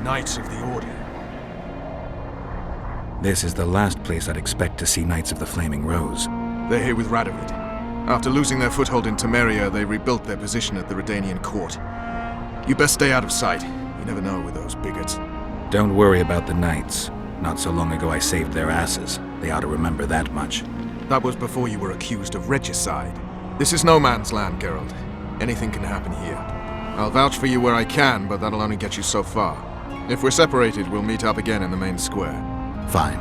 Knights of the Order. This is the last place I'd expect to see Knights of the Flaming Rose. They're here with Radovid. After losing their foothold in Temeria, they rebuilt their position at the Redanian court. You best stay out of sight. You never know with those bigots. Don't worry about the Knights. Not so long ago I saved their asses. They ought to remember that much. That was before you were accused of regicide. This is no man's land, Geralt. Anything can happen here. I'll vouch for you where I can, but that'll only get you so far. If we're separated, we'll meet up again in the main square. Fine.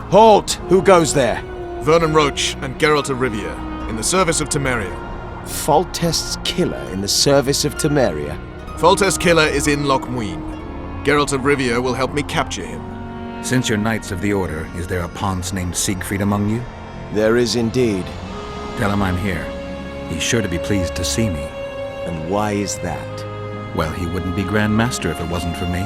Halt! Who goes there? Vernon Roach and Geralt of Rivia, in the service of Temeria. Foltest's killer in the service of Temeria. Foltest's killer is in Loch Muin. Geralt of Rivia will help me capture him. Since you're Knights of the Order, is there a Ponce named Siegfried among you? There is indeed. Tell him I'm here. He's sure to be pleased to see me. And why is that? Well, he wouldn't be Grand Master if it wasn't for me.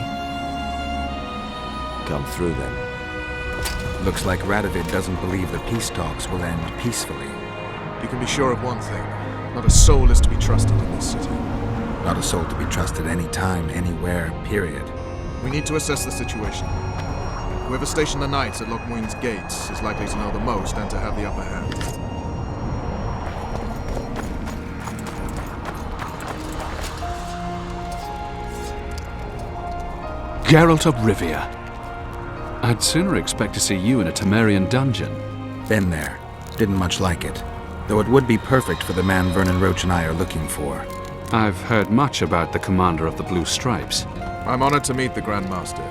Come through then. Looks like Radovid doesn't believe the peace talks will end peacefully. You can be sure of one thing. Not a soul is to be trusted in this city. Not a soul to be trusted any time, anywhere, period. We need to assess the situation. Whoever stationed the Knights at Loch Muin's gates is likely to know the most and to have the upper hand. Geralt of Rivia. I'd sooner expect to see you in a Temerian dungeon. Been there. Didn't much like it. Though it would be perfect for the man Vernon Roach and I are looking for. I've heard much about the commander of the Blue Stripes. I'm honored to meet the Grand Master.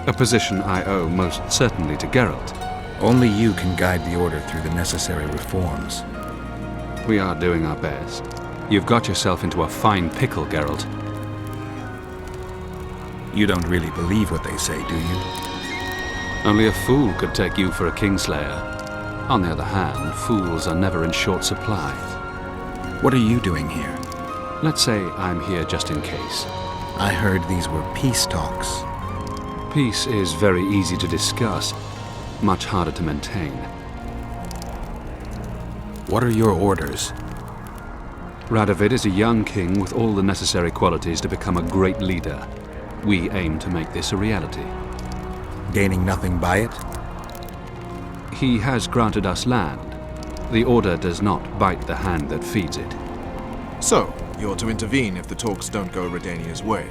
A position I owe most certainly to Geralt. Only you can guide the Order through the necessary reforms. We are doing our best. You've got yourself into a fine pickle, Geralt. You don't really believe what they say, do you? Only a fool could take you for a Kingslayer. On the other hand, fools are never in short supply. What are you doing here? Let's say I'm here just in case. I heard these were peace talks. Peace is very easy to discuss, much harder to maintain. What are your orders? Radovid is a young king with all the necessary qualities to become a great leader. We aim to make this a reality. Gaining nothing by it? He has granted us land. The Order does not bite the hand that feeds it. So, you're to intervene if the talks don't go Redania's way.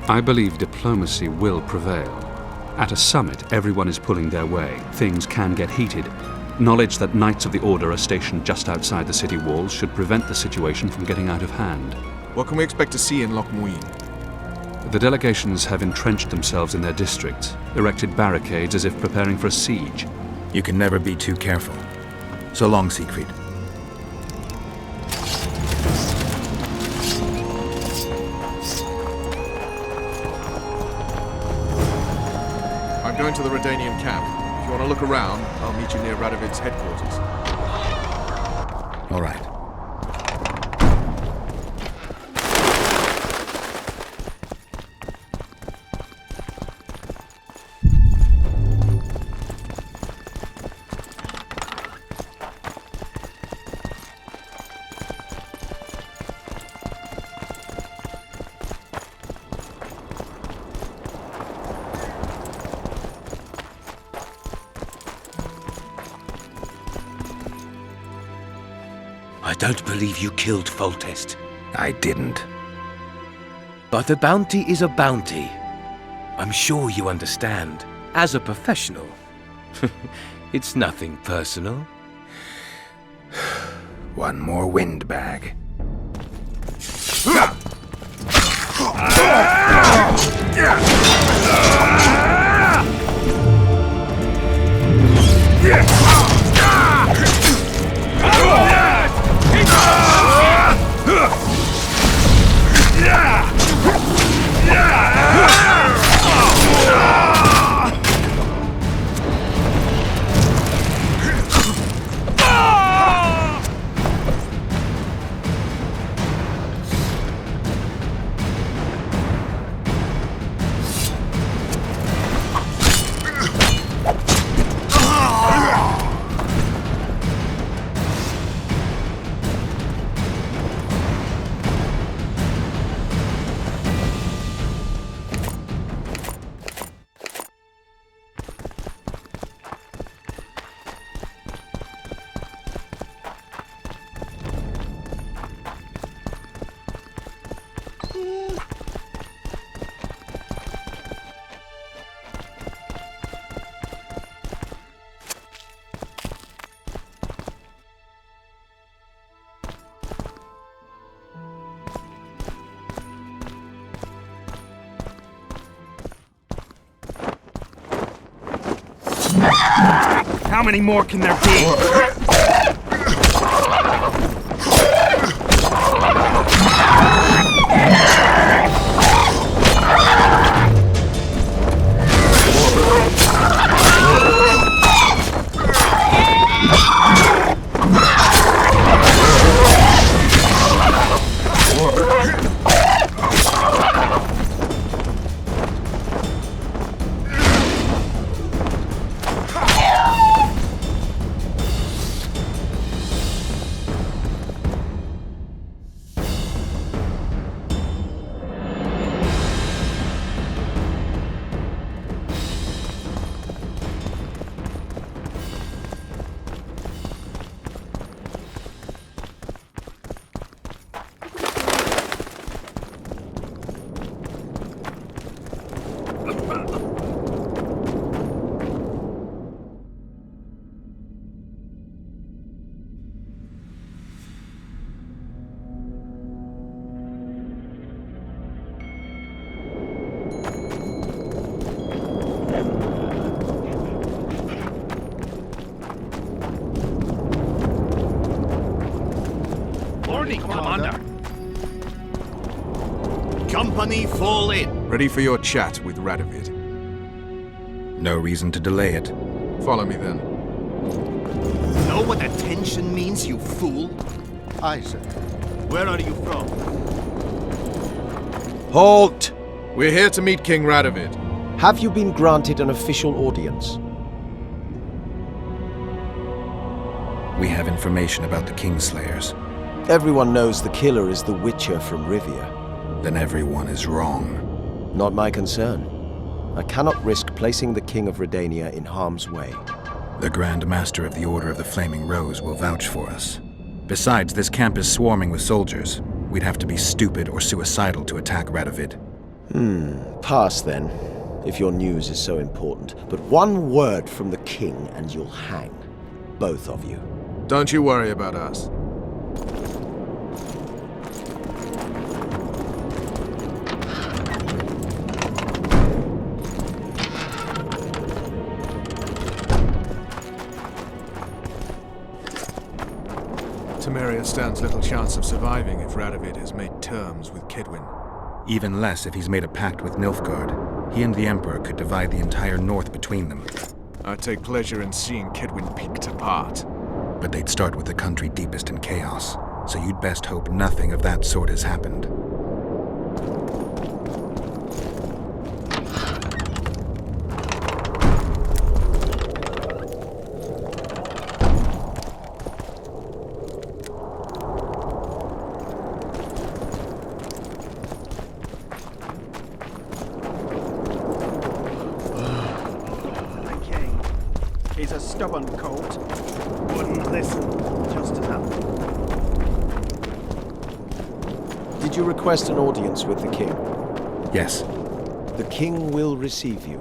I believe diplomacy will prevail. At a summit, everyone is pulling their way. Things can get heated. Knowledge that Knights of the Order are stationed just outside the city walls should prevent the situation from getting out of hand. What can we expect to see in Loch Muin? The delegations have entrenched themselves in their districts, erected barricades as if preparing for a siege. You can never be too careful. So long, Siegfried. I'm going to the Redanian camp. If you want to look around, I'll meet you near Radovid's headquarters. All right. I don't believe you killed Foltest. I didn't. But a bounty is a bounty. I'm sure you understand. As a professional, it's nothing personal. One more windbag. How many more can there be? Commander. Company fall in. Ready for your chat with Radovid. No reason to delay it. Follow me then. Know what attention means, you fool? Aye, sir. Where are you from? Halt! We're here to meet King Radovid. Have you been granted an official audience? We have information about the Kingslayers. Everyone knows the killer is the Witcher from Rivia. Then everyone is wrong. Not my concern. I cannot risk placing the King of Redania in harm's way. The Grand Master of the Order of the Flaming Rose will vouch for us. Besides, this camp is swarming with soldiers. We'd have to be stupid or suicidal to attack Radovid. Pass then, if your news is so important. But one word from the King and you'll hang. Both of you. Don't you worry about us. Temeria stands little chance of surviving if Radovid has made terms with Kedwin. Even less if he's made a pact with Nilfgaard. He and the Emperor could divide the entire north between them. I take pleasure in seeing Kedwin picked apart. But they'd start with the country deepest in chaos, so you'd best hope nothing of that sort has happened. He's a stubborn colt. Wouldn't listen, just enough. Did you request an audience with the King? Yes. The King will receive you.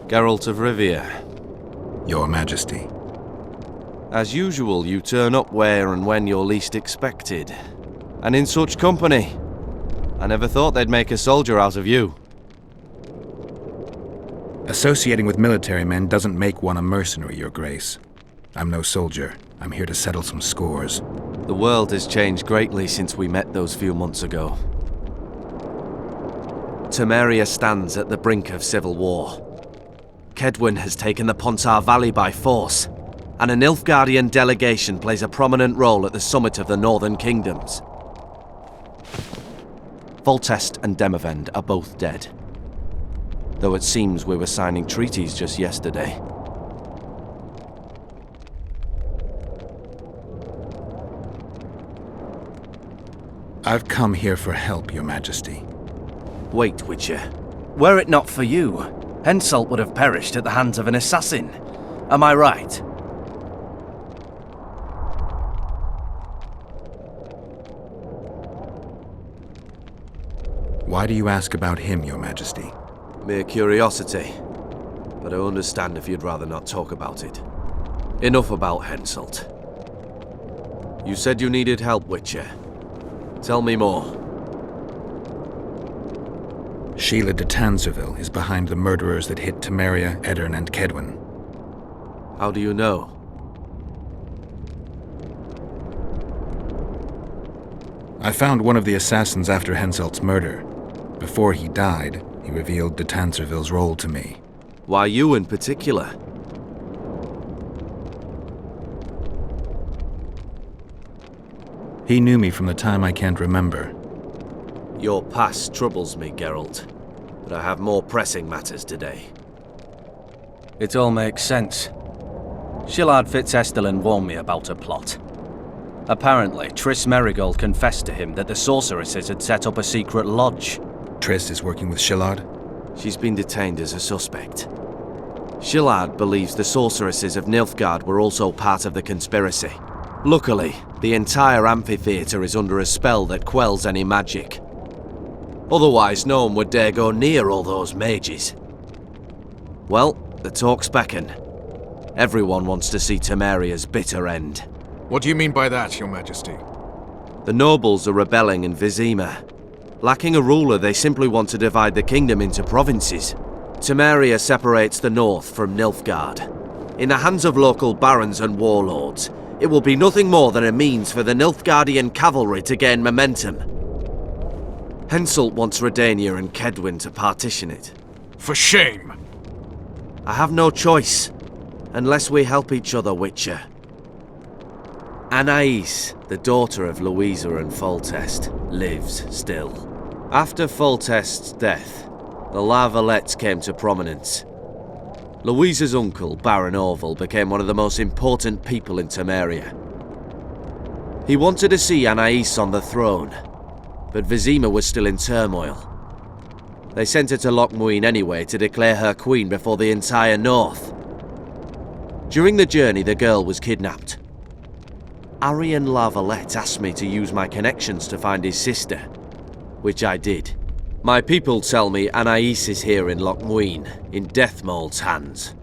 Geralt of Rivia. Your Majesty. As usual, you turn up where and when you're least expected. And in such company. I never thought they'd make a soldier out of you. Associating with military men doesn't make one a mercenary, Your Grace. I'm no soldier. I'm here to settle some scores. The world has changed greatly since we met those few months ago. Temeria stands at the brink of civil war. Kedwin has taken the Pontar Valley by force, and a Nilfgaardian delegation plays a prominent role at the summit of the Northern Kingdoms. Foltest and Demavend are both dead, though it seems we were signing treaties just yesterday. I've come here for help, Your Majesty. Wait, Witcher. Were it not for you, Henselt would have perished at the hands of an assassin. Am I right? Why do you ask about him, Your Majesty? Mere curiosity. But I understand if you'd rather not talk about it. Enough about Henselt. You said you needed help, Witcher. Tell me more. Sheila de Tanzerville is behind the murderers that hit Temeria, Edirn, and Kedwen. How do you know? I found one of the assassins after Henselt's murder. Before he died, he revealed de Tanzerville's role to me. Why you in particular? He knew me from the time I can't remember. Your past troubles me, Geralt. But I have more pressing matters today. It all makes sense. Shillard Fitzestelin warned me about a plot. Apparently, Triss Merigold confessed to him that the sorceresses had set up a secret lodge. Triss is working with Shillard? She's been detained as a suspect. Shillard believes the sorceresses of Nilfgaard were also part of the conspiracy. Luckily, the entire amphitheatre is under a spell that quells any magic. Otherwise, no one would dare go near all those mages. Well, the talk's beckon. Everyone wants to see Temeria's bitter end. What do you mean by that, Your Majesty? The nobles are rebelling in Vizima. Lacking a ruler, they simply want to divide the kingdom into provinces. Temeria separates the north from Nilfgaard. In the hands of local barons and warlords, it will be nothing more than a means for the Nilfgaardian cavalry to gain momentum. Henselt wants Redania and Kedwen to partition it. For shame! I have no choice, unless we help each other, Witcher. Anais, the daughter of Louisa and Foltest, lives still. After Foltest's death, the La Valettes came to prominence. Louisa's uncle, Baron Orville, became one of the most important people in Temeria. He wanted to see Anais on the throne, but Vizima was still in turmoil. They sent her to Lochmuin anyway to declare her queen before the entire north. During the journey, the girl was kidnapped. Arian La Valette asked me to use my connections to find his sister, which I did. My people tell me Anais is here in Lochmuin, in Deathmold's hands.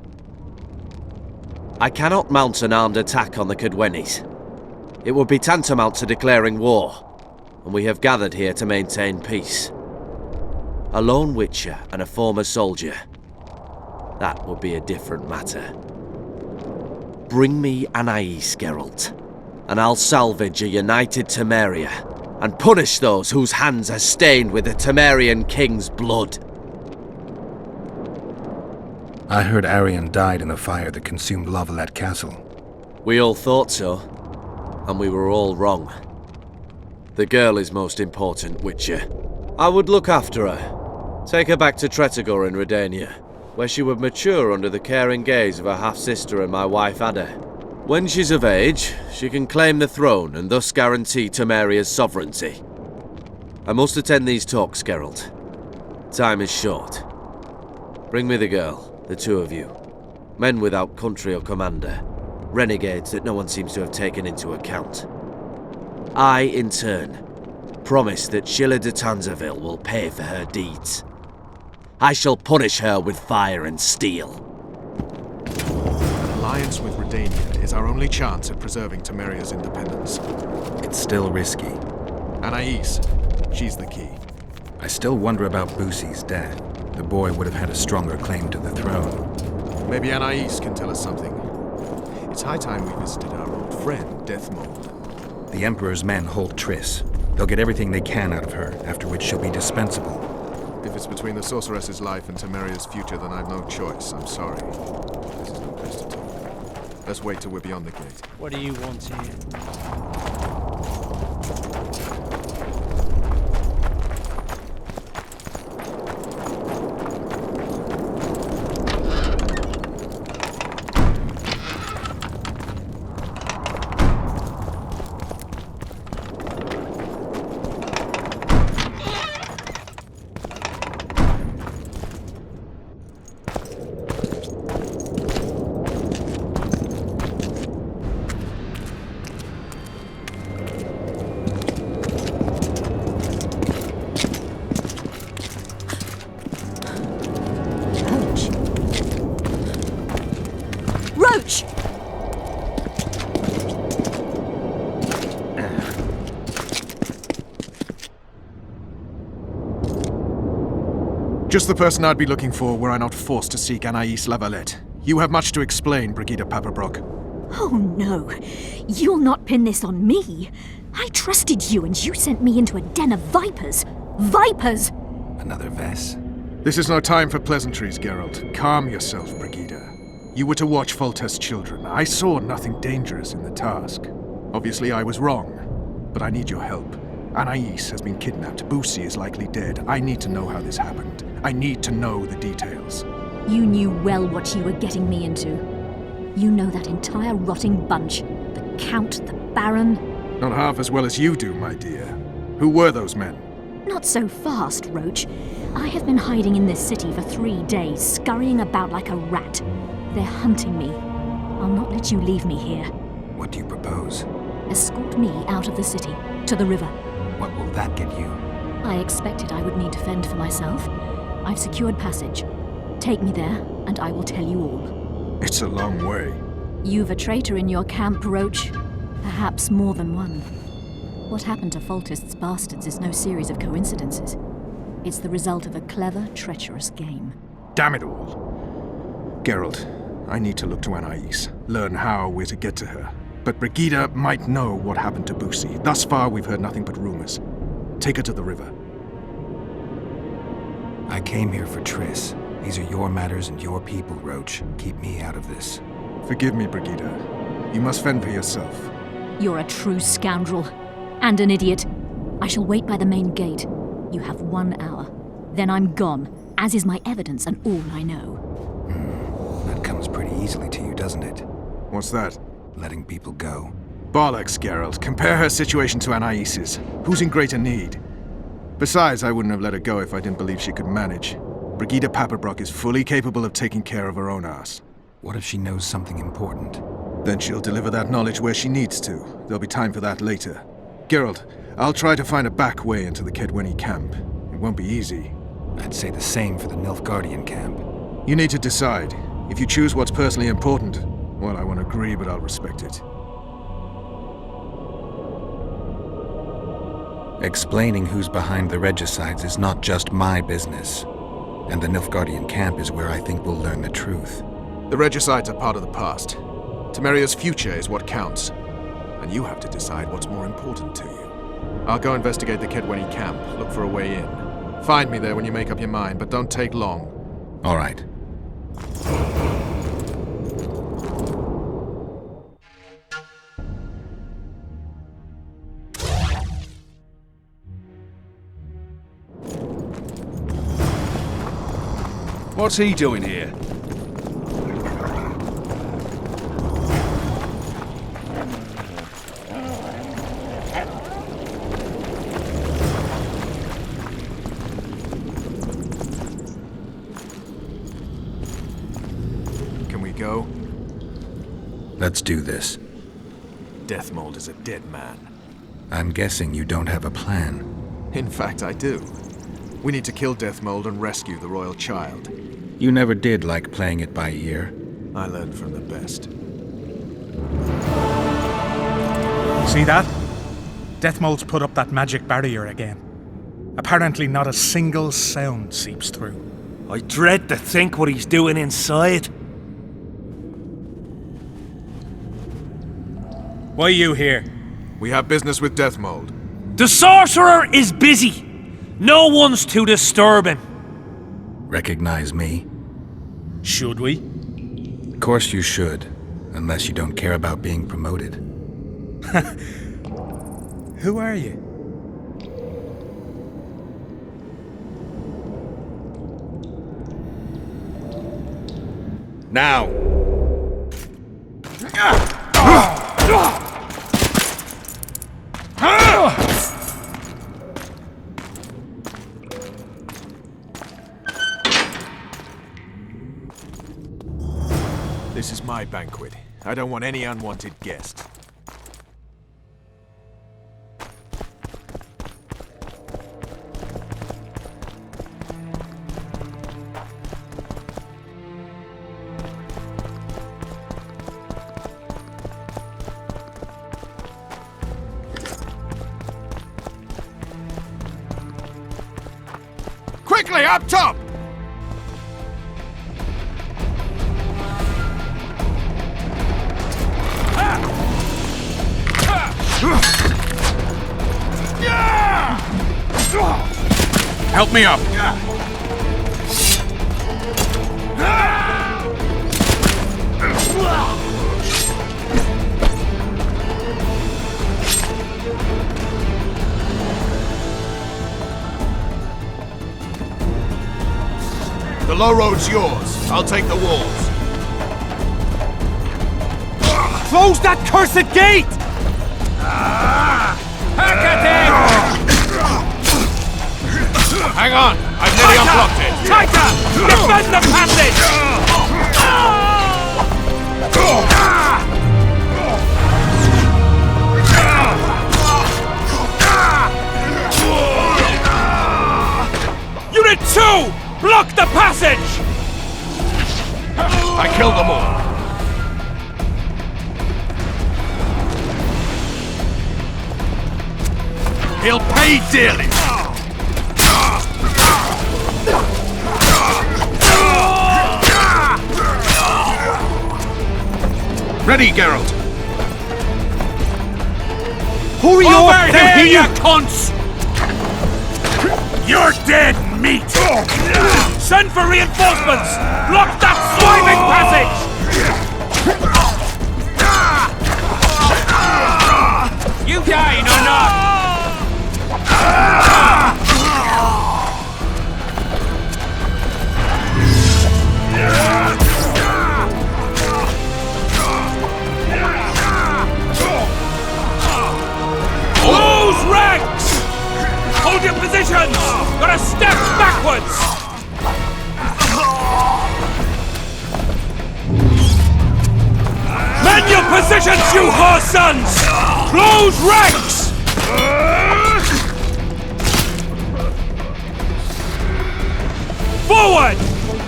I cannot mount an armed attack on the Kedwenis. It would be tantamount to declaring war, and we have gathered here to maintain peace. A lone witcher and a former soldier. That would be a different matter. Bring me Anais, Geralt, and I'll salvage a united Temeria, and punish those whose hands are stained with the Temerian king's blood. I heard Arian died in the fire that consumed La Valette Castle. We all thought so, and we were all wrong. The girl is most important, Witcher. I would look after her. Take her back to Tretogor in Redania, where she would mature under the caring gaze of her half-sister and my wife Ada. When she's of age, she can claim the throne and thus guarantee Temeria's sovereignty. I must attend these talks, Geralt. Time is short. Bring me the girl, the two of you. Men without country or commander. Renegades that no one seems to have taken into account. I, in turn, promise that Sheila de Tanzerville will pay for her deeds. I shall punish her with fire and steel. An alliance with Redania is our only chance at preserving Temeria's independence. It's still risky. Anais, she's the key. I still wonder about Boosie's death. The boy would have had a stronger claim to the throne. Maybe Anais can tell us something. It's high time we visited our old friend, Deathmold. The Emperor's men hold Triss. They'll get everything they can out of her, after which she'll be dispensable. If it's between the sorceress's life and Temeria's future, then I've no choice. I'm sorry. This is no place to talk. Let's wait till we're beyond the gate. What do you want here? Roach! Just the person I'd be looking for were I not forced to seek Anais Lavalette. You have much to explain, Brigida Paperbrook. Oh no, you'll not pin this on me. I trusted you and you sent me into a den of vipers. Vipers! Another Vess. This is no time for pleasantries, Geralt. Calm yourself, Brigida. You were to watch Foltest's children. I saw nothing dangerous in the task. Obviously I was wrong, but I need your help. Anais has been kidnapped. Boosie is likely dead. I need to know how this happened. I need to know the details. You knew well what you were getting me into. You know that entire rotting bunch. The Count, the Baron. Not half as well as you do, my dear. Who were those men? Not so fast, Roach. I have been hiding in this city for 3 days, scurrying about like a rat. They're hunting me. I'll not let you leave me here. What do you propose? Escort me out of the city, to the river. What will that get you? I expected I would need to fend for myself. I've secured passage. Take me there, and I will tell you all. It's a long way. You've a traitor in your camp, Roach. Perhaps more than one. What happened to Foltest's bastards is no series of coincidences. It's the result of a clever, treacherous game. Damn it all. Geralt, I need to look to Anais, learn how we're to get to her. But Brigida might know what happened to Boosie. Thus far, we've heard nothing but rumors. Take her to the river. I came here for Triss. These are your matters and your people, Roach. Keep me out of this. Forgive me, Brigida. You must fend for yourself. You're a true scoundrel. And an idiot. I shall wait by the main gate. You have 1 hour. Then I'm gone, as is my evidence and all I know. That comes pretty easily to you, doesn't it? What's that? Letting people go. Bollocks, Geralt. Compare her situation to Anais's. Who's in greater need? Besides, I wouldn't have let her go if I didn't believe she could manage. Brigida Paperbrook is fully capable of taking care of her own ass. What if she knows something important? Then she'll deliver that knowledge where she needs to. There'll be time for that later. Geralt, I'll try to find a back way into the Kedwenny camp. It won't be easy. I'd say the same for the Nilfgaardian camp. You need to decide. If you choose what's personally important, well, I won't agree, but I'll respect it. Explaining who's behind the regicides is not just my business. And the Nilfgaardian camp is where I think we'll learn the truth. The regicides are part of the past. Temeria's future is what counts. And you have to decide what's more important to you. I'll go investigate the Kedwenny camp, look for a way in. Find me there when you make up your mind, but don't take long. All right. What's he doing here? Can we go? Let's do this. Deathmold is a dead man. I'm guessing you don't have a plan. In fact, I do. We need to kill Deathmold and rescue the royal child. You never did like playing it by ear. I learned from the best. See that? Deathmold's put up that magic barrier again. Apparently not a single sound seeps through. I dread to think what he's doing inside. Why are you here? We have business with Deathmold. The sorcerer is busy. No one's to disturb him. Recognize me? Should we? Of course you should, unless you don't care about being promoted. Who are you? Now! This is my banquet. I don't want any unwanted guests. Quickly, up top! Help me up. The low road's yours. I'll take the walls. Close that cursed gate! Hack at him! Hang on! I've nearly unblocked it! Tighter! Defend the passage! Unit 2! Block the passage! I killed them all. He'll pay dearly! Ready, Geralt! Hurry Over up! here, They'll hear you you, cunts! You're dead meat! Send for reinforcements! Block that swiving passage! You dying or not? Close ranks! Hold your positions! Gotta step backwards! Mend your positions, you horse sons! Close ranks! Forward!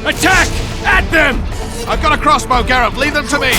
Attack! At them! I've got a crossbow, Geralt. Leave them to me!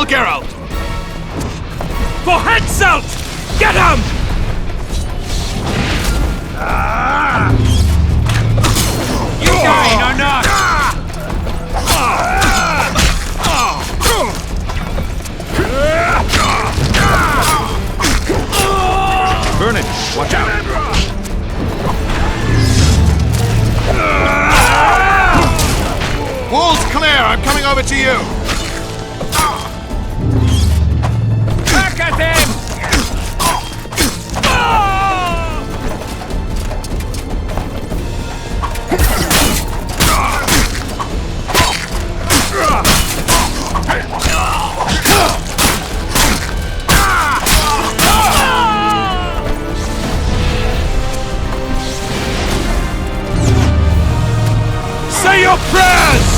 Geralt! For Henselt! Get him! You dying or not? Burn it! Watch out! Wall's clear! I'm coming over to you! Back at him! Say your prayers!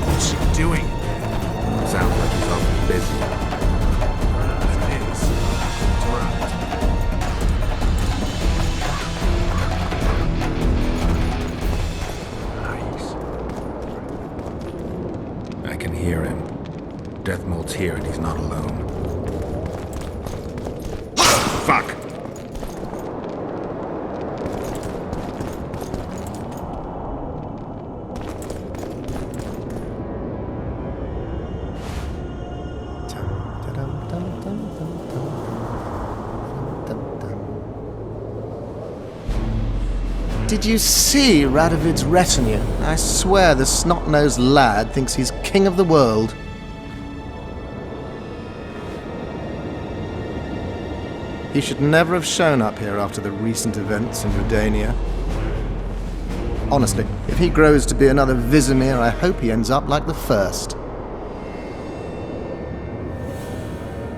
What's she doing? Sounds like he's awfully busy. I can hear him. Deathmold's here and he's not alone. Fuck! Did you see Radovid's retinue? I swear the snot-nosed lad thinks he's king of the world. He should never have shown up here after the recent events in Redania. Honestly, if he grows to be another Vizimir, I hope he ends up like the first.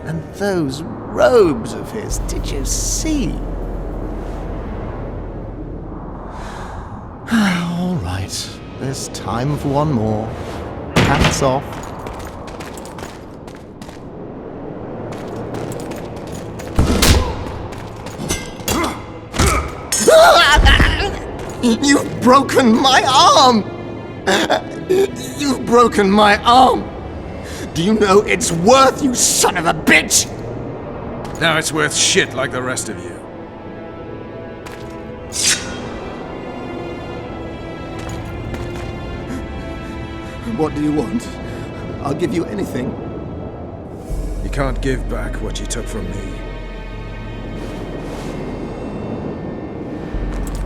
And those robes of his, did you see? All right, there's time for one more. Hats off. You've broken my arm! You've broken my arm! Do you know it's worth, you son of a bitch? Now it's worth shit like the rest of you. What do you want? I'll give you anything. You can't give back what you took from me.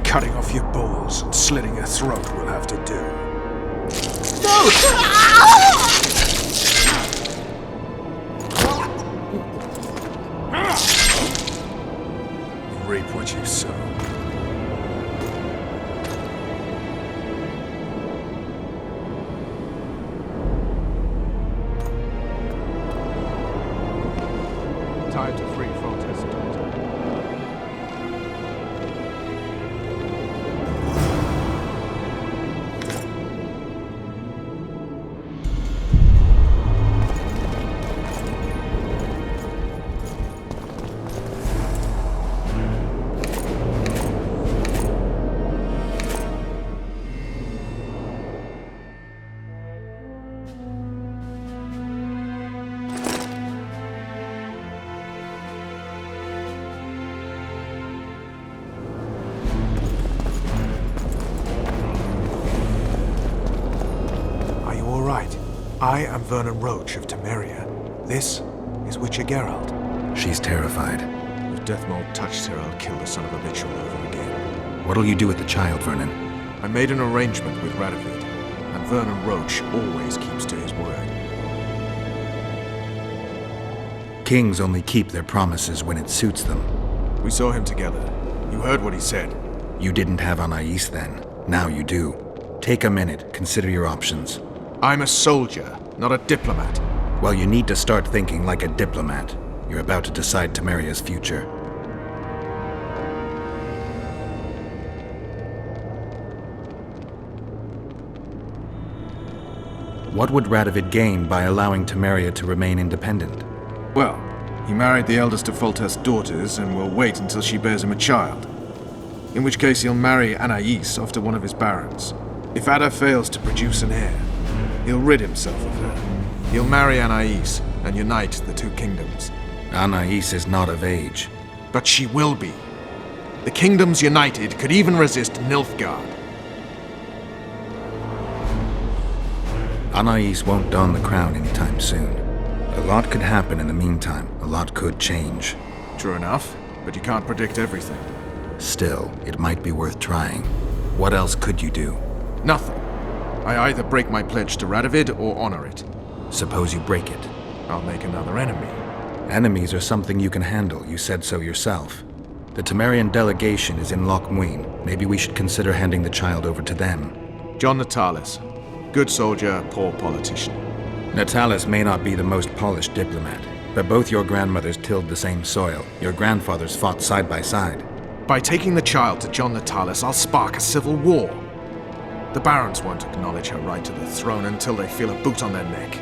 Cutting off your balls and slitting your throat will have to do. No! Reap what you sow. Time to free Foltest's daughter. I am Vernon Roach of Temeria. This is Witcher Geralt. She's terrified. If Deathmold touched her, I'll kill the son of a bitch all over again. What'll you do with the child, Vernon? I made an arrangement with Radovid, and Vernon Roach always keeps to his word. Kings only keep their promises when it suits them. We saw him together. You heard what he said. You didn't have Anais then. Now you do. Take a minute. Consider your options. I'm a soldier, not a diplomat. Well, you need to start thinking like a diplomat. You're about to decide Temeria's future. What would Radovid gain by allowing Temeria to remain independent? Well, he married the eldest of Foltest's daughters and will wait until she bears him a child. In which case he'll marry Anais off to one of his barons. If Ada fails to produce an heir, he'll rid himself of her. He'll marry Anais and unite the two kingdoms. Anais is not of age. But she will be. The kingdoms united could even resist Nilfgaard. Anais won't don the crown anytime soon. A lot could happen in the meantime. A lot could change. True enough, but you can't predict everything. Still, it might be worth trying. What else could you do? Nothing. I either break my pledge to Radovid or honor it. Suppose you break it. I'll make another enemy. Enemies are something you can handle. You said so yourself. The Temerian delegation is in Loch Muin. Maybe we should consider handing the child over to them. John Natalis. Good soldier, poor politician. Natalis may not be the most polished diplomat, but both your grandmothers tilled the same soil. Your grandfathers fought side by side. By taking the child to John Natalis, I'll spark a civil war. The barons won't acknowledge her right to the throne until they feel a boot on their neck.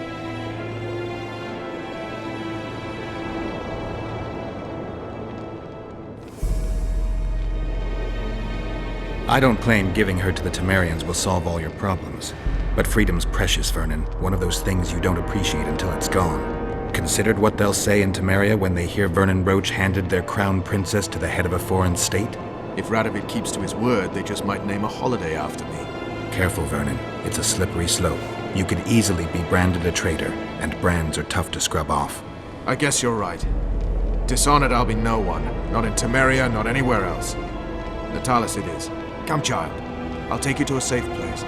I don't claim giving her to the Temerians will solve all your problems. But freedom's precious, Vernon. One of those things you don't appreciate until it's gone. Considered what they'll say in Temeria when they hear Vernon Roach handed their crown princess to the head of a foreign state? If Radovid keeps to his word, they just might name a holiday after me. Careful, Vernon. It's a slippery slope. You could easily be branded a traitor, and brands are tough to scrub off. I guess you're right. Dishonored I'll be no one. Not in Temeria, not anywhere else. Natalis it is. Come, child. I'll take you to a safe place.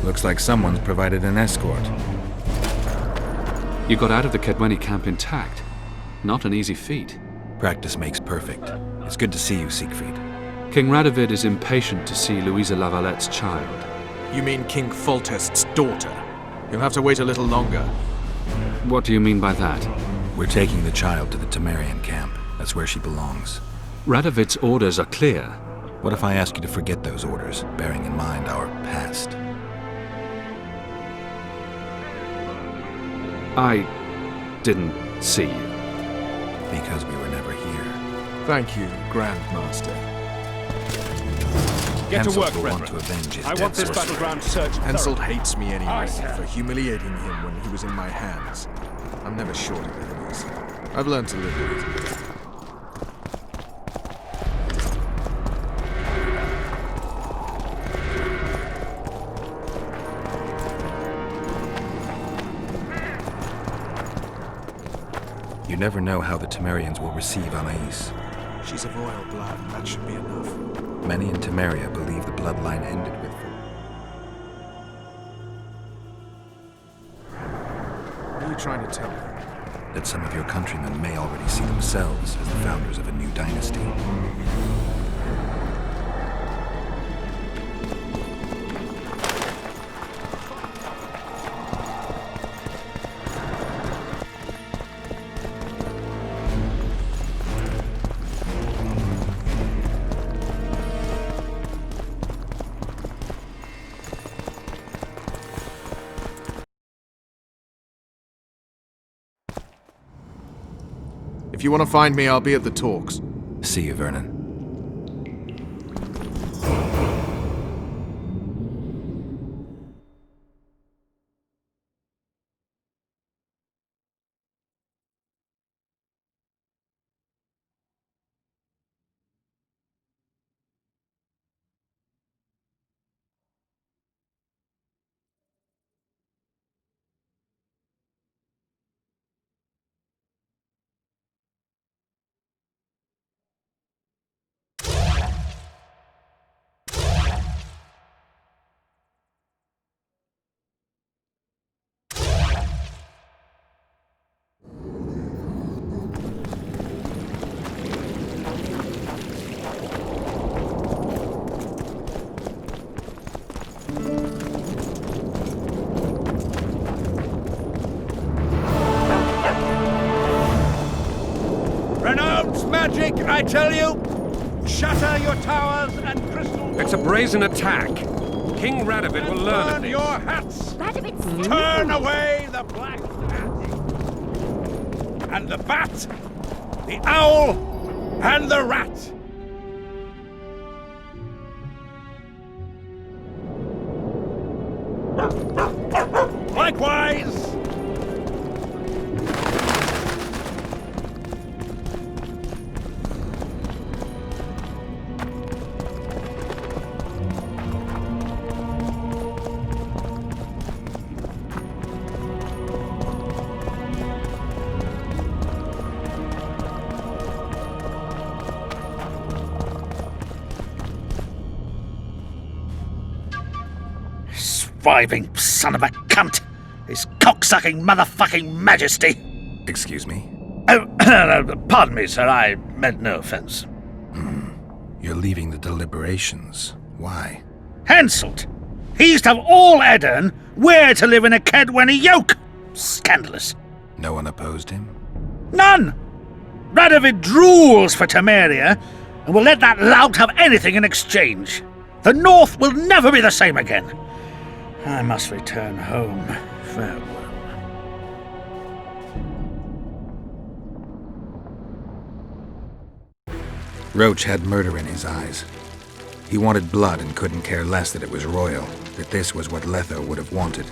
Looks like someone's provided an escort. You got out of the Kedweni camp intact. Not an easy feat. Practice makes perfect. It's good to see you, Siegfried. King Radovid is impatient to see Louisa Lavalette's child. You mean King Foltest's daughter? You'll have to wait a little longer. What do you mean by that? We're taking the child to the Temerian camp. That's where she belongs. Radovid's orders are clear. What if I ask you to forget those orders, bearing in mind our past? I didn't see you. Because we were never here. Thank you, Grandmaster. Get to work, will want brethren. to avenge his I dead want this sorcerer. battleground searched Henselt thoroughly. hates me anyway Aye, sir. for humiliating him when he was in my hands. I'm never short of enemies. I've learned to live with it. You never know how the Temerians will receive Anais. She's of royal blood, that should be enough. Many in Temeria believe the bloodline ended with... What are you trying to tell me? that some of your countrymen may already see themselves as the founders of a new dynasty. If you want to find me, I'll be at the talks. See you, Vernon. Renounce magic, I tell you! Shatter your towers and crystal... It's a brazen attack. King Radovid will learn of burn this. your hats! Turn away the black bat! And the bat, the owl, and the rat! Likewise! Surviving son of a cunt! His cocksucking motherfucking majesty! Excuse me? Oh, pardon me, sir, I meant no offense. You're leaving the deliberations. Why? Henselt! He used to have all Edirn where to live in a Kedweni yoke! Scandalous. No one opposed him? None! Radovid drools for Temeria, and will let that lout have anything in exchange. The North will never be the same again. I must return home. Farewell. Roach had murder in his eyes. He wanted blood and couldn't care less that it was royal, that this was what Letho would have wanted.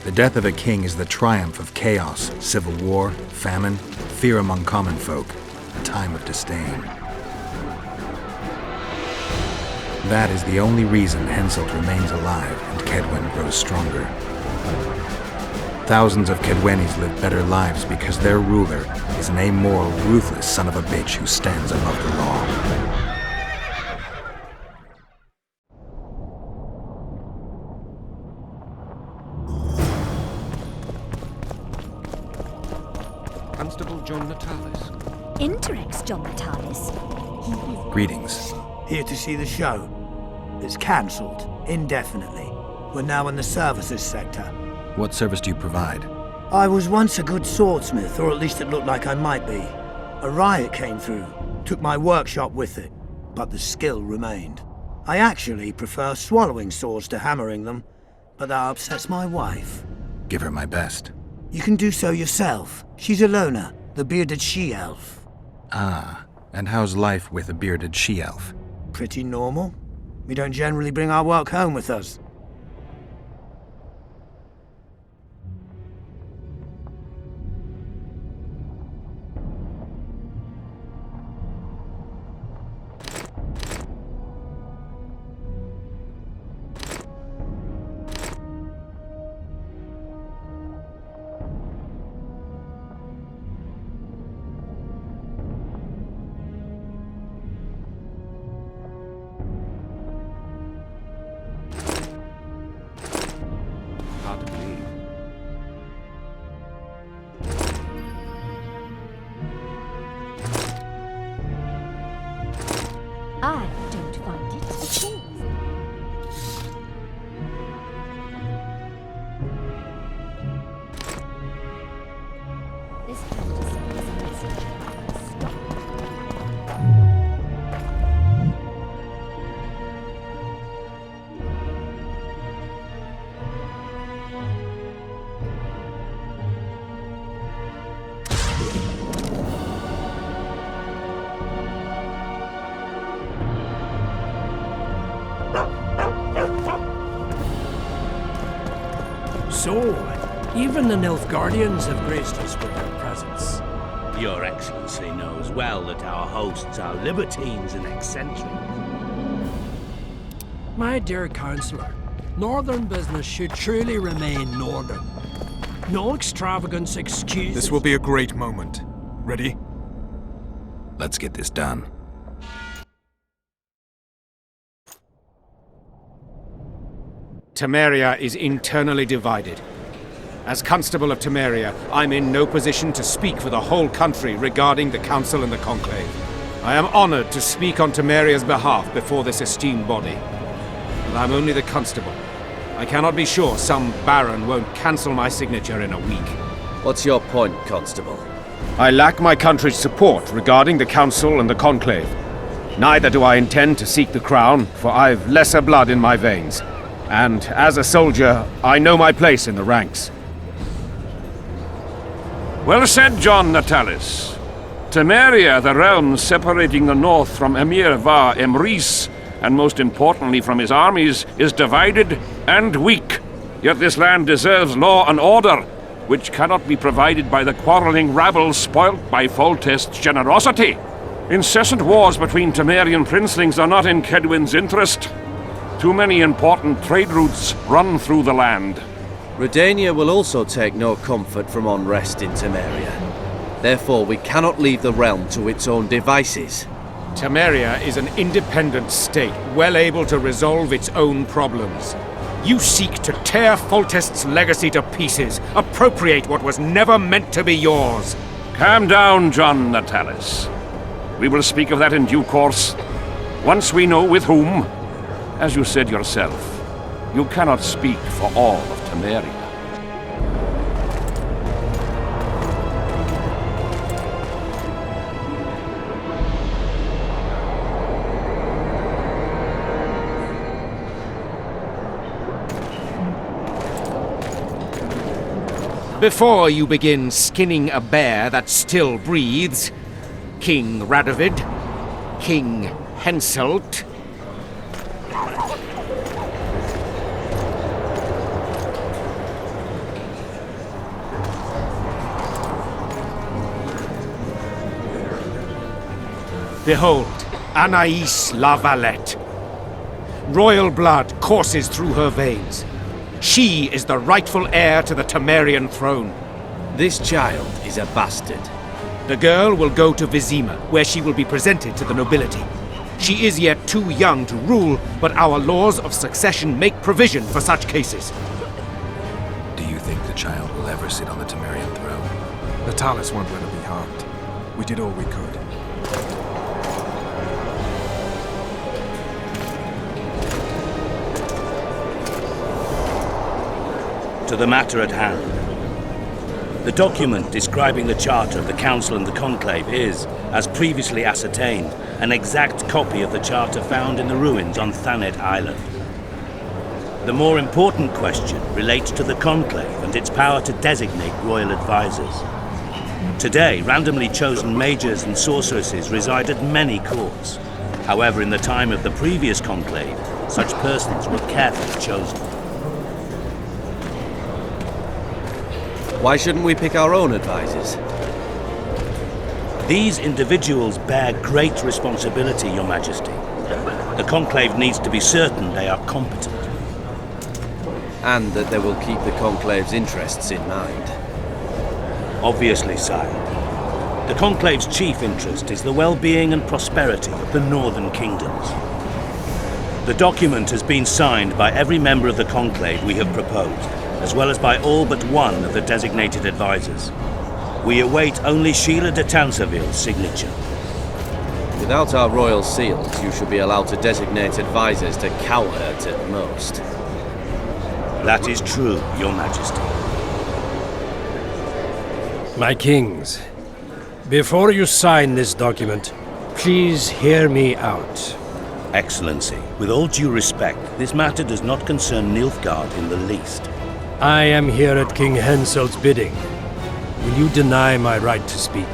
The death of a king is the triumph of chaos, civil war, famine, fear among common folk, a time of disdain. That is the only reason Henselt remains alive and Kedwen grows stronger. Thousands of Kedwenis live better lives because their ruler is an amoral, ruthless son of a bitch who stands above the law. Constable John Natalis. Interex John Natalis. Greetings. Here to see the show. It's cancelled, indefinitely. We're now in the services sector. What service do you provide? I was once a good swordsmith, or at least it looked like I might be. A riot came through, took my workshop with it, but the skill remained. I actually prefer swallowing swords to hammering them, but that upsets my wife. Give her my best. You can do so yourself. She's Alona, the bearded she-elf. Ah, and how's life with a bearded she-elf? Pretty normal. We don't generally bring our work home with us. Hard to believe. I don't find it at all. This has to send us a message. Stop. So, even the Nilfgaardians have graced us with their presence. Your Excellency knows well that our hosts are libertines and eccentric. My dear Councillor, Northern business should truly remain Northern. No extravagance excuses... This will be a great moment. Ready? Let's get this done. Temeria is internally divided. As Constable of Temeria, I'm in no position to speak for the whole country regarding the Council and the Conclave. I am honored to speak on Temeria's behalf before this esteemed body. But I'm only the Constable. I cannot be sure some Baron won't cancel my signature in a week. What's your point, Constable? I lack my country's support regarding the Council and the Conclave. Neither do I intend to seek the crown, for I've lesser blood in my veins. And as a soldier, I know my place in the ranks. Well said, John Natalis. Temeria, the realm separating the north from Emir Va Emrys, and most importantly from his armies, is divided and weak. Yet this land deserves law and order, which cannot be provided by the quarreling rabble spoilt by Foltest's generosity. Incessant wars between Temerian princelings are not in Kedwen's interest. Too many important trade routes run through the land. Redania will also take no comfort from unrest in Temeria. Therefore, we cannot leave the realm to its own devices. Temeria is an independent state, well able to resolve its own problems. You seek to tear Foltest's legacy to pieces, appropriate what was never meant to be yours. Calm down, John Natalis. We will speak of that in due course, once we know with whom. As you said yourself, you cannot speak for all of Temeria. Before you begin skinning a bear that still breathes, King Radovid, King Henselt, behold, Anais la Valette. Royal blood courses through her veins. She is the rightful heir to the Temerian throne. This child is a bastard. The girl will go to Vizima, where she will be presented to the nobility. She is yet too young to rule, but our laws of succession make provision for such cases. Do you think the child will ever sit on the Temerian throne? Natalis won't let her be harmed. We did all we could. To the matter at hand. The document describing the charter of the Council and the Conclave is, as previously ascertained, an exact copy of the charter found in the ruins on Thanet Island. The more important question relates to the Conclave and its power to designate royal advisors. Today, randomly chosen mages and sorceresses reside at many courts. However, in the time of the previous Conclave, such persons were carefully chosen. Why shouldn't we pick our own advisors? These individuals bear great responsibility, Your Majesty. The Conclave needs to be certain they are competent. And that they will keep the Conclave's interests in mind. Obviously, sire. The Conclave's chief interest is the well-being and prosperity of the northern kingdoms. The document has been signed by every member of the Conclave we have proposed, as well as by all but one of the designated advisors. We await only Sheila de Tanseville's signature. Without our royal seals, you should be allowed to designate advisors to cowherds at most. That is true, Your Majesty. My kings, before you sign this document, please hear me out. Excellency, with all due respect, this matter does not concern Nilfgaard in the least. I am here at King Henselt's bidding. Will you deny my right to speak?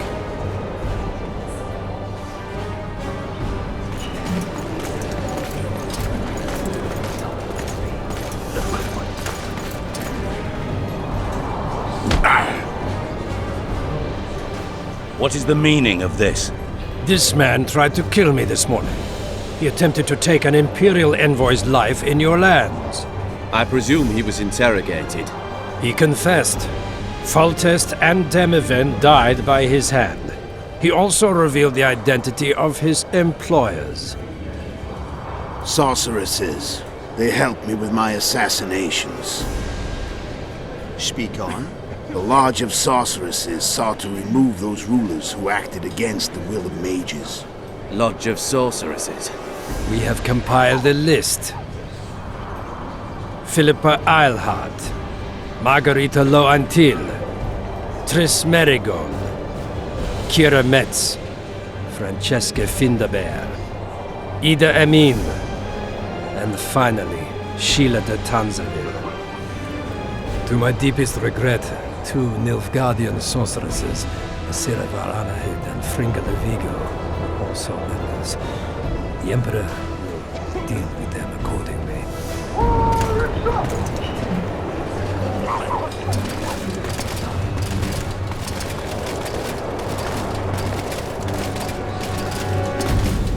What is the meaning of this? This man tried to kill me this morning. He attempted to take an Imperial envoy's life in your lands. I presume he was interrogated. He confessed. Foltest and Demiven died by his hand. He also revealed the identity of his employers. Sorceresses. They helped me with my assassinations. Speak on. The Lodge of Sorceresses sought to remove those rulers who acted against the will of mages. Lodge of Sorceresses? We have compiled a list. Philippa Eilhart, Margarita Loantil, Triss Merigold, Kira Metz, Francesca Findaber, Ida Emin, and finally, Sheila de Tanseville. To my deepest regret, two Nilfgaardian sorceresses, Siravar Anahid and Fringa de Vigo, were also members. The Emperor will deal with them accordingly.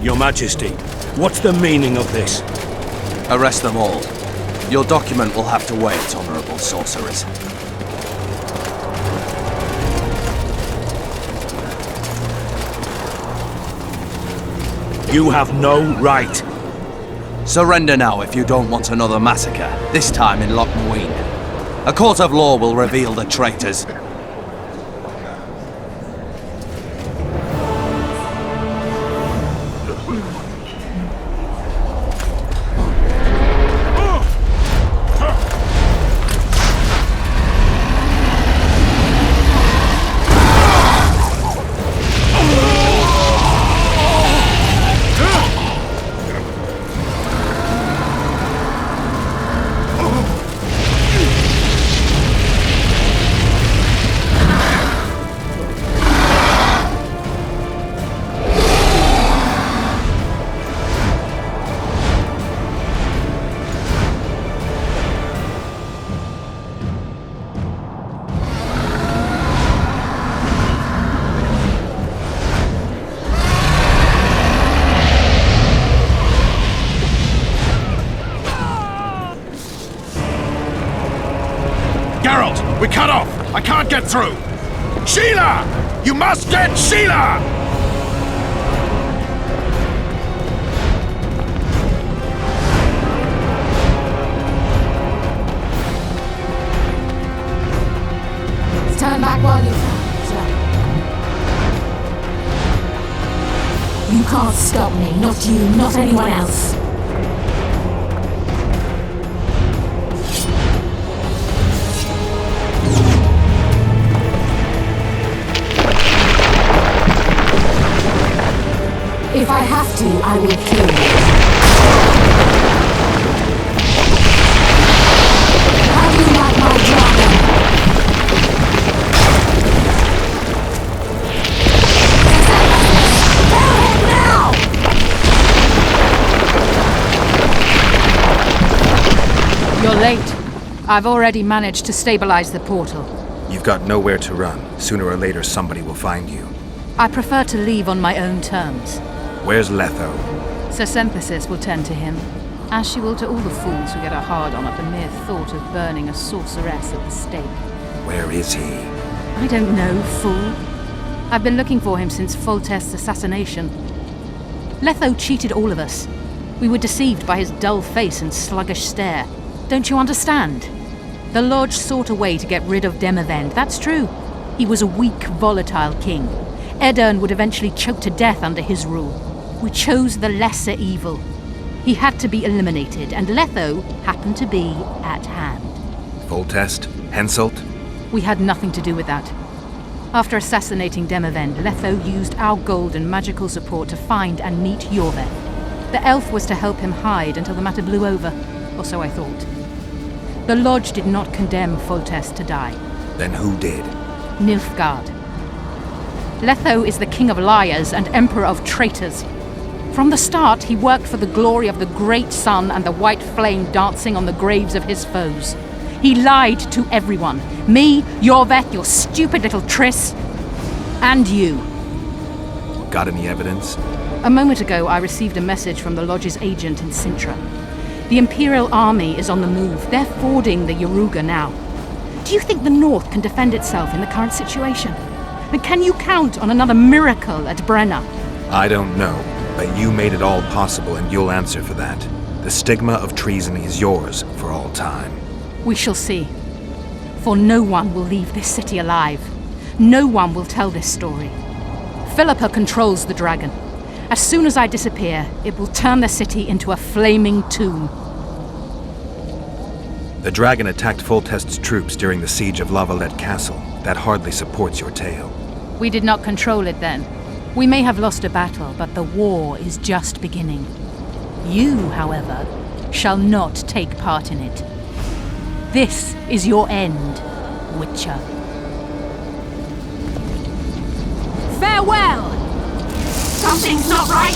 Your Majesty, what's the meaning of this? Arrest them all. Your document will have to wait, honorable sorcerers. You have no right. Surrender now if you don't want another massacre, this time in Loch Muin. A court of law will reveal the traitors. can't get through! Sheila! You must get Sheila! Turn back while you can. You can't stop me, not you, not anyone else. If I have to, I will kill you. How do you like my dragon? You're late. I've already managed to stabilize the portal. You've got nowhere to run. Sooner or later, somebody will find you. I prefer to leave on my own terms. Where's Letho? Sir Synthesis will tend to him, as she will to all the fools who get a hard-on at the mere thought of burning a sorceress at the stake. Where is he? I don't know, fool. I've been looking for him since Foltest's assassination. Letho cheated all of us. We were deceived by his dull face and sluggish stare. Don't you understand? The Lodge sought a way to get rid of Demavend, that's true. He was a weak, volatile king. Edirn would eventually choke to death under his rule. We chose the lesser evil. He had to be eliminated, and Letho happened to be at hand. Foltest? Henselt? We had nothing to do with that. After assassinating Demavend, Letho used our gold and magical support to find and meet Yorveth. The elf was to help him hide until the matter blew over, or so I thought. The Lodge did not condemn Foltest to die. Then who did? Nilfgaard. Letho is the king of liars and emperor of traitors. From the start, he worked for the glory of the great sun and the white flame dancing on the graves of his foes. He lied to everyone. Me, Yorveth, your stupid little Triss, and you. Got any evidence? A moment ago, I received a message from the Lodge's agent in Sintra. The Imperial Army is on the move. They're fording the Yaruga now. Do you think the North can defend itself in the current situation? And can you count on another miracle at Brenna? I don't know, but you made it all possible and you'll answer for that. The stigma of treason is yours for all time. We shall see. For no one will leave this city alive. No one will tell this story. Philippa controls the dragon. As soon as I disappear, it will turn the city into a flaming tomb. The dragon attacked Foltest's troops during the siege of Lavalette Castle. That hardly supports your tale. We did not control it then. We may have lost a battle, but the war is just beginning. You, however, shall not take part in it. This is your end, Witcher. Farewell! Something's not right!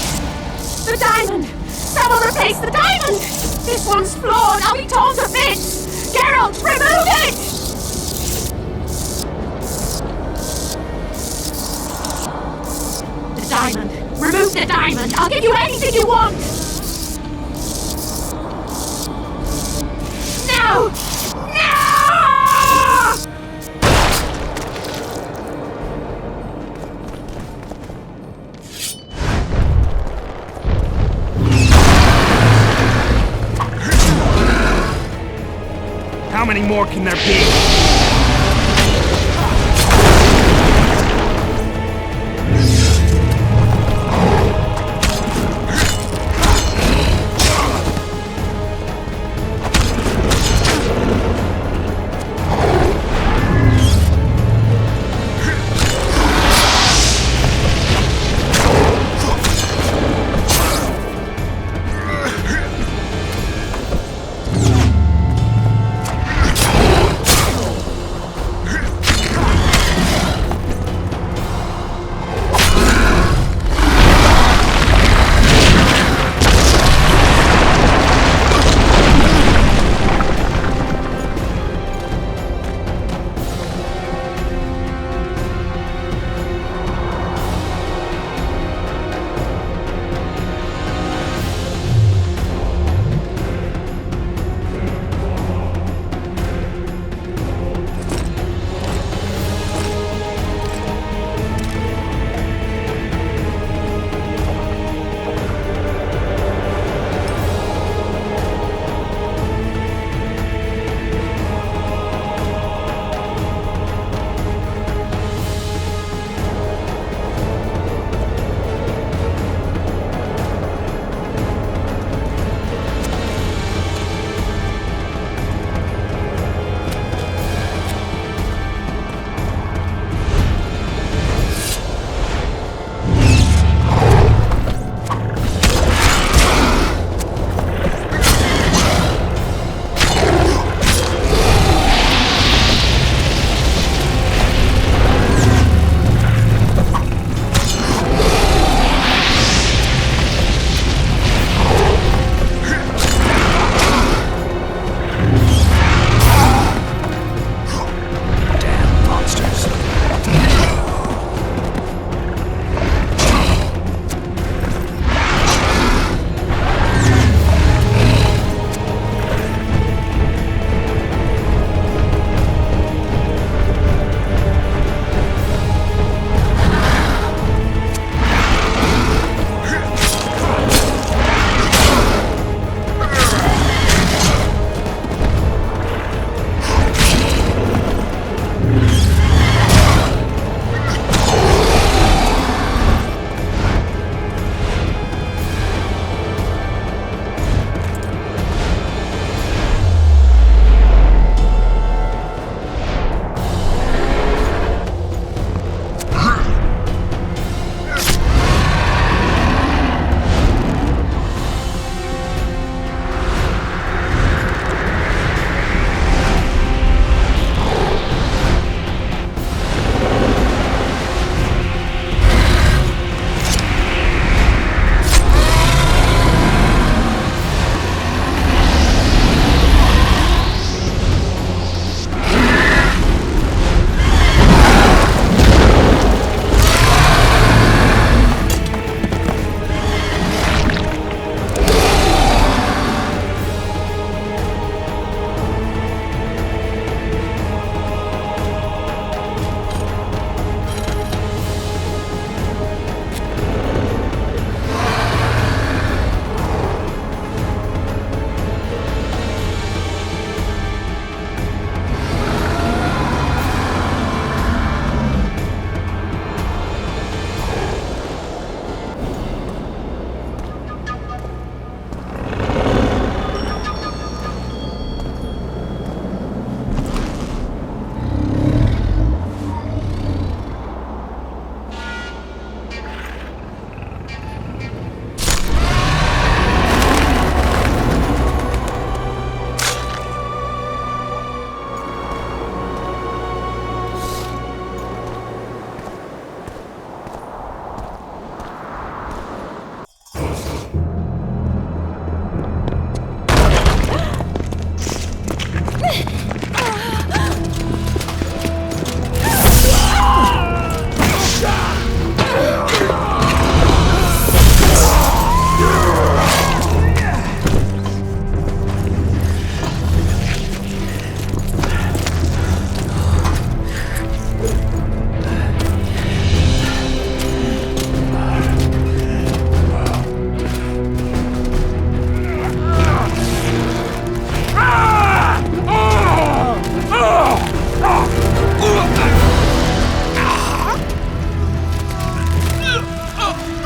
The diamond! Someone replace the diamond! This one's flawed! I'll be torn to bits! Geralt, remove it! The diamond! Remove the diamond! I'll give you anything you want! No! No! How many more can there be?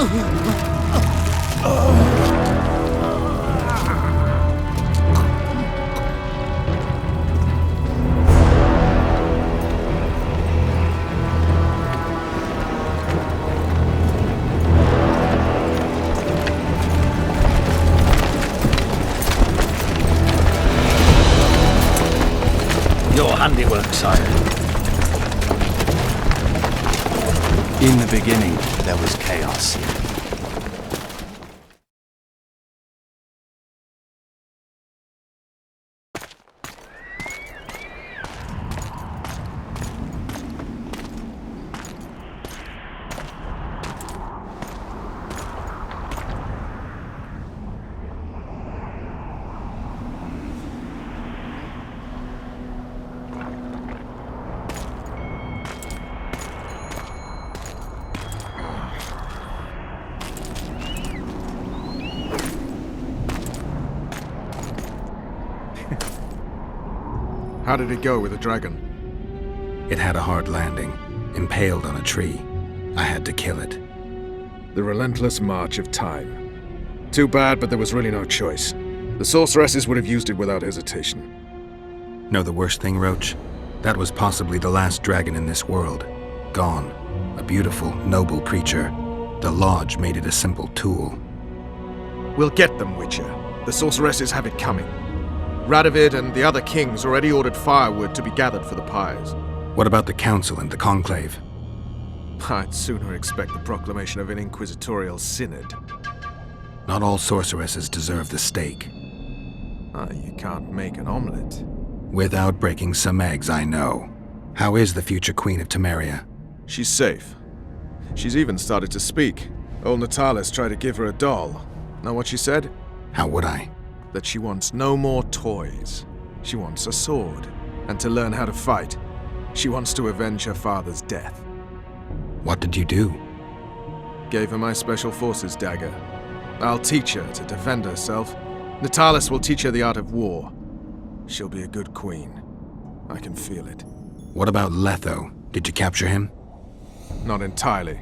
Your handiwork, sire. In the beginning, there was chaos. How did it go with the dragon? It had a hard landing, impaled on a tree. I had to kill it. The relentless march of time. Too bad, but there was really no choice. The sorceresses would have used it without hesitation. Know the worst thing, Roach? That was possibly the last dragon in this world. Gone. A beautiful, noble creature. The Lodge made it a simple tool. We'll get them, Witcher. The sorceresses have it coming. Radovid and the other kings already ordered firewood to be gathered for the pyres. What about the Council and the Conclave? I'd sooner expect the proclamation of an inquisitorial synod. Not all sorceresses deserve the stake. You can't make an omelette. Without breaking some eggs, I know. How is the future Queen of Temeria? She's safe. She's even started to speak. Old Natalis tried to give her a doll. Know what she said? How would I? That she wants no more toys. She wants a sword, and to learn how to fight. She wants to avenge her father's death. What did you do? Gave her my Special Forces dagger. I'll teach her to defend herself. Natalis will teach her the art of war. She'll be a good queen. I can feel it. What about Letho? Did you capture him? Not entirely.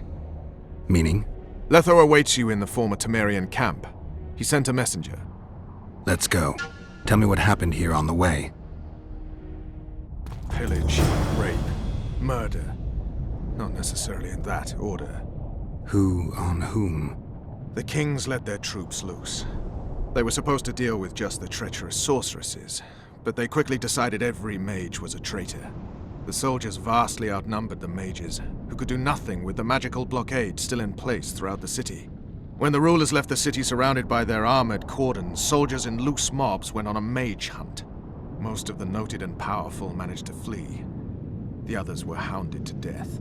Meaning? Letho awaits you in the former Temerian camp. He sent a messenger. Let's go. Tell me what happened here on the way. Pillage, rape, murder. Not necessarily in that order. Who on whom? The kings let their troops loose. They were supposed to deal with just the treacherous sorceresses, but they quickly decided every mage was a traitor. The soldiers vastly outnumbered the mages, who could do nothing with the magical blockade still in place throughout the city. When the rulers left the city surrounded by their armored cordons, soldiers in loose mobs went on a mage hunt. Most of the noted and powerful managed to flee. The others were hounded to death.